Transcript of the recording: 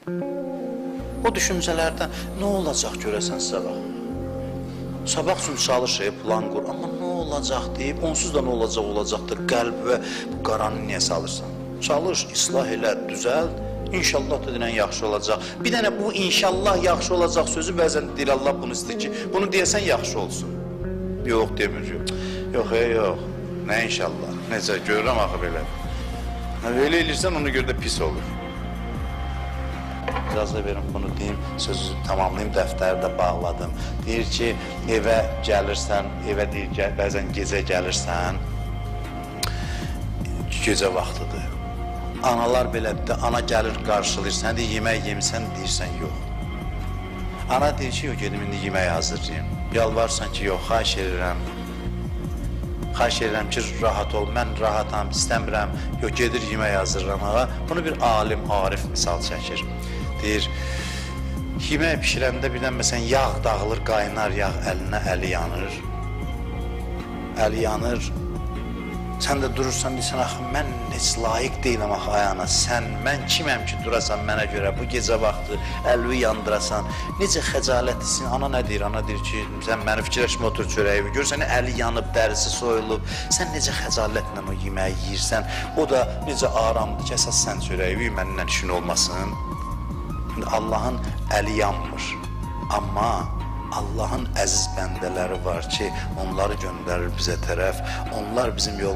O düşüncələrdən nə olacaq görəsən sabah? Sabah üçün çalış, plan qur, amma nə olacaq deyib, onsuz da nə olacaqdır qəlb və bu qaranı niyə salırsan? Çalış, islah elə, düzəld, inşallah da denən yaxşı olacaq. Bir dənə bu inşallah yaxşı olacaq sözü bəzən deyir, Allah bunu istəyir ki, bunu deyəsən yaxşı olsun. Yox, demir, yox, yox, nə inşallah, necə, görürəm axı belə. Elə elirsən, ona görə də pis olur. İcazə verin, bunu deyim, sözü tamamlayayım, dəftəri də bağladım. Deyir ki, evə gəlirsən, evə deyir, bəzən gecə gəlirsən, gecə vaxtıdır. Analar belədir, ana gəlir, qarşılayır, sən deyir, yemək yemisən, deyirsən, yox. Ana deyir ki, yox, gedim, indi yemək hazırlayayım. Yalvarsan ki, yox, xahiş edirəm ki, rahat ol, mən rahatam, istəmirəm, yox, gedir yemək hazırlamağa. Bunu bir alim, arif misal çəkir. Deyir, yemək pişirəndə birdən məsələn, yağ dağılır, qaynar yağ əlinə, əli yanır. Əli yanır. Sən də durursan, deyirsən, axı, mən heç layiq deyiləm, axı, ayana. Mən kiməm ki, durasan mənə görə bu gecə vaxtı əlvi yandırasan. Necə xəcalətlisin, ana nə deyir? Ana deyir ki, sən məni fikirləşmə, otur çörəyi. Görsən, əli yanıb, dərisi soyulub. Sən necə xəcalətlə o yeməyi yiyirsən. O da necə aramdır ki, əsas sən çörəyi, mənimlə işin olmasın. Allahın əli yanmır, amma Allahın əziz bəndələri var ki, onları göndərir bizə tərəf, onlar bizim yolumuzda.